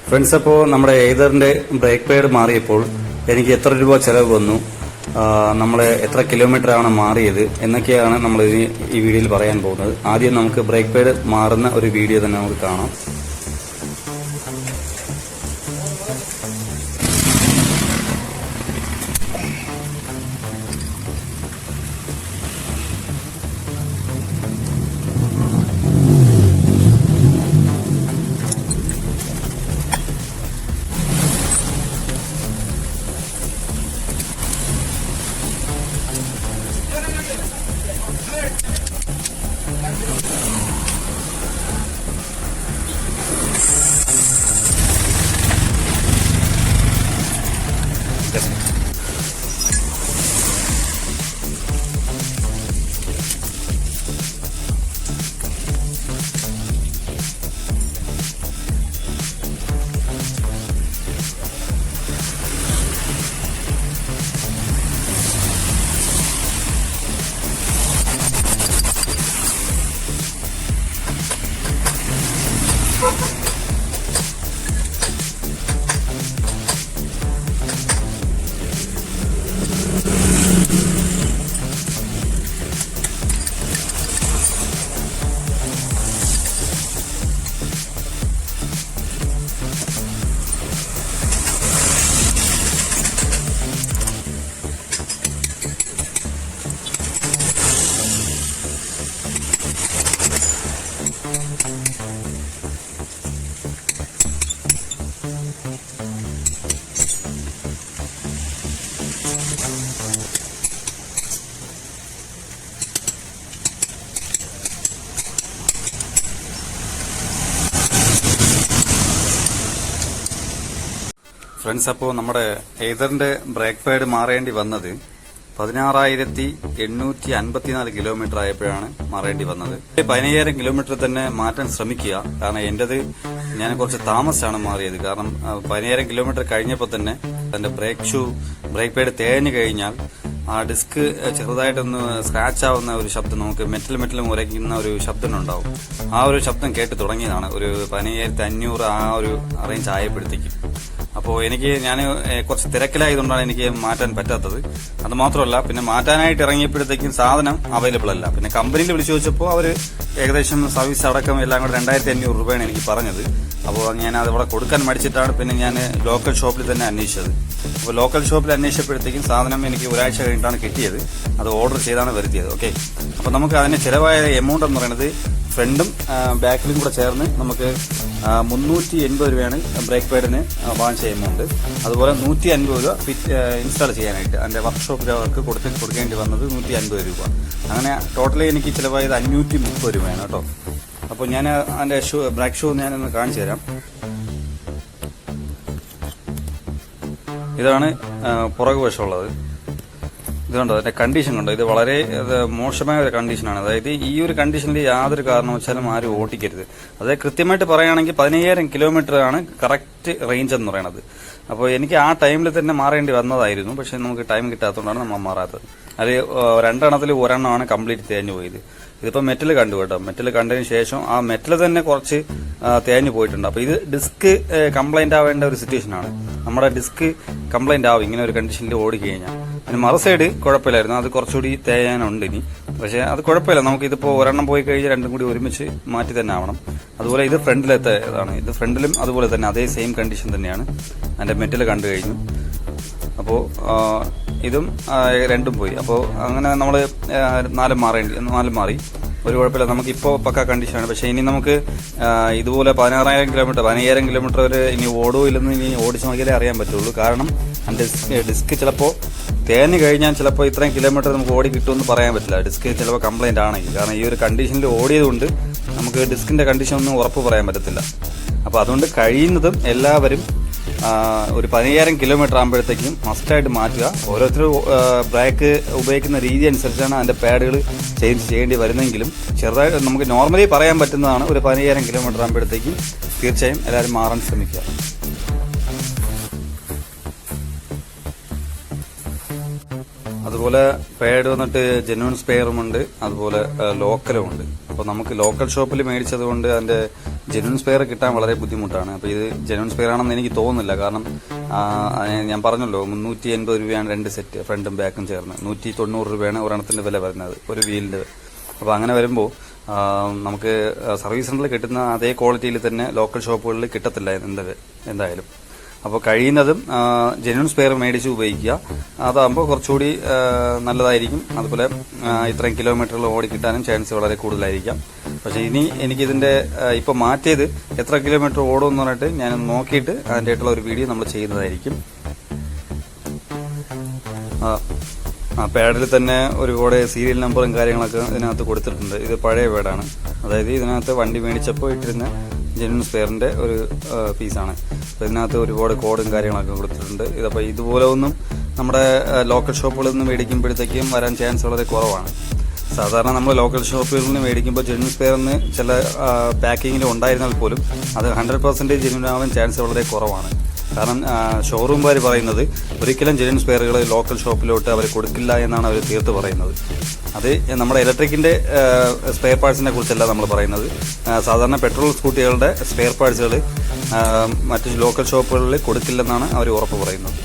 Friends, അപ്പോൾ നമ്മുടെ ഏതറിന്റെ brake pad മാറിയപ്പോൾ എനിക്ക് എത്ര രൂപ ചെലവ് വന്നു, നമ്മൾ എത്ര കിലോമീറ്റർ ആണ് മാറിയത് എന്നൊക്കെയാണ് നമ്മൾ ഈ വീഡിയോയിൽ പറയാൻ പോകുന്നത്. ആദ്യം നമുക്ക് ബ്രേക്ക് പാഡ് മാറുന്ന ഒരു വീഡിയോ തന്നെ നമുക്ക് കാണാം. ഫ്രണ്ട്സ്, അപ്പോൾ നമ്മുടെ ഏതറിന്റെ ബ്രേക്ക് പാഡ് മാറേണ്ടി വന്നത് 16,854 കിലോമീറ്റർ ആയപ്പോഴാണ് മാറേണ്ടി വന്നത്. 15,000 കിലോമീറ്റർ തന്നെ മാറ്റാൻ ശ്രമിക്കുക. കാരണം എന്റേത് ഞാൻ കുറച്ച് താമസിച്ചാണ് മാറിയത്. കാരണം 15,000 കിലോമീറ്റർ കഴിഞ്ഞപ്പോൾ തന്നെ എന്റെ ബ്രേക്ക് പാഡ് തേഞ്ഞു കഴിഞ്ഞാൽ ആ ഡിസ്ക് ചെറുതായിട്ടൊന്ന് സ്ക്രാച്ച് ആവുന്ന ഒരു ശബ്ദം, നമുക്ക് മെറ്റലും ഉരയ്ക്കുന്ന ഒരു ശബ്ദം ഉണ്ടാവും. ആ ഒരു ശബ്ദം കേട്ട് തുടങ്ങിയതാണ് ഒരു 15,500 ആ ഒരു റേഞ്ച് ആയപ്പോഴത്തേക്കും. അപ്പോൾ ഞാൻ കുറച്ച് തിരക്കിലായതുകൊണ്ടാണ് എനിക്ക് മാറ്റാൻ പറ്റാത്തത്. അത് മാത്രമല്ല, പിന്നെ മാറ്റാനായിട്ട് ഇറങ്ങിയപ്പോഴത്തേക്കും സാധനം അവൈലബിൾ അല്ല. പിന്നെ കമ്പനിയിൽ വിളിച്ചു ചോദിച്ചപ്പോൾ അവർ ഏകദേശം സർവീസ് അടക്കം എല്ലാം കൂടെ 2,500 രൂപയാണ് എനിക്ക് പറഞ്ഞത്. അപ്പോൾ ഞാൻ അത് ഇവിടെ കൊടുക്കാൻ മടിച്ചിട്ടാണ് പിന്നെ ഞാൻ ലോക്കൽ ഷോപ്പിൽ തന്നെ അന്വേഷിച്ചത്. അപ്പോൾ ലോക്കൽ ഷോപ്പിൽ അന്വേഷിച്ചപ്പോഴത്തേക്കും സാധനം എനിക്ക് ഒരാഴ്ച കഴിഞ്ഞിട്ടാണ് കിട്ടിയത്. അത് ഓർഡർ ചെയ്താണ് വരുത്തിയത്. ഓക്കെ, അപ്പോൾ നമുക്ക് അതിന് ചിലവായ എമൗണ്ട് എന്ന് പറയുന്നത് ഫ്രണ്ടും ബാക്കിലും കൂടെ ചേർന്ന് നമുക്ക് 380 രൂപയാണ് ബ്രേക്ക് പാഡിന് വാങ്ങിച്ച എമൗണ്ട്. അതുപോലെ 150 രൂപ ഇൻസ്റ്റാൾ ചെയ്യാനായിട്ട് എൻ്റെ വർക്ക്ഷോപ്പിൽ അവർക്ക് കൊടുക്കേണ്ടി വന്നത് 150 രൂപ. അങ്ങനെ ടോട്ടലി എനിക്ക് ചിലവായത് 530 രൂപയാണ് കേട്ടോ. അപ്പോൾ ഞാൻ അതിൻ്റെ ബ്രേക്ക് ഷൂ ഞാനൊന്ന് കാണിച്ചു തരാം. ഇതാണ് പുറകു വശമുള്ളത്. ഇതുണ്ടോ അതിന്റെ കണ്ടീഷൻ കണ്ടോ? ഇത് വളരെ മോശമായ ഒരു കണ്ടീഷനാണ്. അതായത് ഈ ഒരു കണ്ടീഷനിൽ യാതൊരു കാരണവശാലും ആരും ഓട്ടിക്കരുത്. അതായത് കൃത്യമായിട്ട് പറയുകയാണെങ്കിൽ 15,000 കിലോമീറ്റർ ആണ് കറക്റ്റ് റേഞ്ച് എന്ന് പറയുന്നത്. അപ്പോൾ എനിക്ക് ആ ടൈമിൽ തന്നെ മാറേണ്ടി വന്നതായിരുന്നു. പക്ഷെ നമുക്ക് ടൈം കിട്ടാത്തതുകൊണ്ടാണ് നമ്മൾ മാറാത്തത്. അത് 2 എണ്ണത്തിൽ ഒരെണ്ണമാണ് കംപ്ലീറ്റ് തേഞ്ഞു പോയത്. ഇതിപ്പോൾ മെറ്റൽ കണ്ടു കേട്ടോ. മെറ്റൽ കണ്ടതിന് ശേഷം ആ മെറ്റൽ തന്നെ കുറച്ച് തേഞ്ഞു പോയിട്ടുണ്ട്. അപ്പോൾ ഇത് ഡിസ്ക് കംപ്ലൈന്റ് ആവേണ്ട ഒരു സിറ്റുവേഷനാണ്. നമ്മുടെ ഡിസ്ക് കംപ്ലൈന്റ് ആവും ഇങ്ങനെ ഒരു കണ്ടീഷനിൽ ഓടിക്കഴിഞ്ഞാൽ. പിന്നെ മറു സൈഡ് കുഴപ്പമില്ലായിരുന്നു, അത് കുറച്ചുകൂടി തേയാനുണ്ട് ഇനി. പക്ഷെ അത് കുഴപ്പമില്ല, നമുക്ക് ഇതിപ്പോൾ ഒരെണ്ണം പോയി കഴിഞ്ഞാൽ രണ്ടും കൂടി ഒരുമിച്ച് മാറ്റി തന്നെ ആവണം. അതുപോലെ ഇത് ഫ്രണ്ടിലത്തെ ഇതാണ്. ഇത് ഫ്രണ്ടിലും അതുപോലെ തന്നെ അതേ സെയിം കണ്ടീഷൻ തന്നെയാണ്. അതിന്റെ മെറ്റൽ കണ്ടു കഴിഞ്ഞു. അപ്പോൾ ഇതും രണ്ടും പോയി. അപ്പോൾ അങ്ങനെ നമ്മൾ 4 മാറി. ഒരു കുഴപ്പമില്ല, നമുക്കിപ്പോൾ പക്ക കണ്ടീഷനാണ്. പക്ഷേ ഇനി നമുക്ക് ഇതുപോലെ 15,000 കിലോമീറ്റർ വരെ ഇനി ഓടോ ഇല്ലെന്ന് ഇനി ഓടിച്ചു നോക്കിയാലേ അറിയാൻ പറ്റുള്ളൂ. കാരണം ഡിസ്ക് ചിലപ്പോൾ തേഞ്ഞു കഴിഞ്ഞാൽ ചിലപ്പോൾ ഇത്രയും കിലോമീറ്റർ നമുക്ക് ഓടി കിട്ടുമെന്ന് പറയാൻ പറ്റില്ല. ഡിസ്ക് ചിലപ്പോൾ കംപ്ലൈന്റ് ആണെങ്കിൽ. കാരണം ഈ ഒരു കണ്ടീഷനിൽ ഓടിയതുകൊണ്ട് നമുക്ക് ഡിസ്കിന്റെ കണ്ടീഷൻ ഒന്നും ഉറപ്പ് പറയാൻ പറ്റത്തില്ല. അപ്പോൾ അതുകൊണ്ട് കഴിയുന്നതും എല്ലാവരും ഒരു 15,000 കിലോമീറ്റർ ആകുമ്പോഴത്തേക്കും മസ്റ്റായിട്ട് മാറ്റുക. ഓരോരുത്തരും ബ്രേക്ക് ഉപയോഗിക്കുന്ന രീതി അനുസരിച്ചാണ് അതിന്റെ പാഡുകൾ ചേഞ്ച് ചെയ്യേണ്ടി വരുന്നെങ്കിലും ചെറുതായിട്ട് നമുക്ക് നോർമലി പറയാൻ പറ്റുന്നതാണ് ഒരു 15,000 കിലോമീറ്റർ ആകുമ്പോഴത്തേക്കും തീർച്ചയായും എല്ലാവരും മാറാൻ ശ്രമിക്കുക. അതുപോലെ പാഡ് വന്നിട്ട് ജെന്യൂൻ സ്പെയറുമുണ്ട്, അതുപോലെ ലോക്കലുമുണ്ട്. അപ്പോൾ നമുക്ക് ലോക്കൽ ഷോപ്പിൽ മേടിച്ചത് കൊണ്ട് അതിന്റെ ജെന്യൂൻ സ്പെയർ കിട്ടാൻ വളരെ ബുദ്ധിമുട്ടാണ്. അപ്പോൾ ഇത് ജെന്യൂൻ സ്പെയർ ആണെന്ന് എനിക്ക് തോന്നുന്നില്ല. കാരണം ഞാൻ പറഞ്ഞല്ലോ 380 രൂപയാണ് 2 സെറ്റ് ഫ്രണ്ടും ബാക്കും ചേർന്ന്. 190 രൂപയാണ് ഒരെണ്ണത്തിന്റെ വില വരുന്നത് ഒരു വീലിന്റെ. അപ്പോൾ അങ്ങനെ വരുമ്പോൾ നമുക്ക് സർവീസ് സെന്ററിൽ കിട്ടുന്ന അതേ ക്വാളിറ്റിയിൽ തന്നെ ലോക്കൽ ഷോപ്പുകളിൽ കിട്ടത്തില്ല എന്തായാലും. അപ്പോൾ കഴിയുന്നതും ജെന്യൂൻ സ്പെയർ മേടിച്ച് ഉപയോഗിക്കുക. അതാകുമ്പോൾ കുറച്ചുകൂടി നല്ലതായിരിക്കും. അതുപോലെ ഇത്രയും കിലോമീറ്ററുകൾ ഓടി കിട്ടാനും ചാൻസ് വളരെ കൂടുതലായിരിക്കാം. പക്ഷേ ഇനി എനിക്കിതിന്റെ ഇപ്പൊ മാറ്റിയത് എത്ര കിലോമീറ്റർ ഓടും എന്ന് പറഞ്ഞിട്ട് ഞാൻ നോക്കിയിട്ട് അതിൻ്റെ ആയിട്ടുള്ള ഒരു വീഡിയോ നമ്മൾ ചെയ്യുന്നതായിരിക്കും. പാഡിൽ തന്നെ ഒരുപാട് സീരിയൽ നമ്പറും കാര്യങ്ങളൊക്കെ ഇതിനകത്ത് കൊടുത്തിട്ടുണ്ട്. ഇത് പഴയ പാഡാണ്. അതായത് ഇതിനകത്ത് വണ്ടി മേടിച്ചപ്പോൾ ഇട്ടിരുന്ന ജെന്യൂൻ സ്പെയറിന്റെ ഒരു പീസാണ്. അപ്പോൾ ഇതിനകത്ത് ഒരുപാട് കോഡും കാര്യങ്ങളൊക്കെ കൊടുത്തിട്ടുണ്ട്. ഇതപ്പോൾ ഇതുപോലെ ഒന്നും നമ്മുടെ ലോക്കൽ ഷോപ്പുകളിൽ നിന്ന് മേടിക്കുമ്പോഴത്തേക്കും വരാൻ ചാൻസ് വളരെ കുറവാണ്. സാധാരണ നമ്മൾ ലോക്കൽ ഷോപ്പുകളിൽ നിന്ന് മേടിക്കുമ്പോൾ ജെന്യൂൻ സ്പെയറിന് ചില പാക്കിങ്ങിൽ ഉണ്ടായിരുന്നാൽ പോലും അത് 100% ജെന്യൂൻ ആവാൻ ചാൻസ് വളരെ കുറവാണ്. കാരണം ഷോറൂംകാർ പറയുന്നത് ഒരിക്കലും ജെന്യൂൻ സ്പെയറുകൾ ലോക്കൽ ഷോപ്പിലോട്ട് അവർ കൊടുക്കില്ല എന്നാണ് അവർ തീർത്ത് പറയുന്നത്. അത് നമ്മുടെ ഇലക്ട്രിക്കിന്റെ സ്പെയർ പാർട്സിനെ കുറിച്ചല്ല നമ്മൾ പറയുന്നത്. സാധാരണ പെട്രോൾ സ്കൂട്ടികളുടെ സ്പെയർ പാർട്സുകൾ മറ്റു ലോക്കൽ ഷോപ്പുകളിൽ കൊടുക്കില്ലെന്നാണ് അവർ ഉറപ്പ് പറയുന്നത്.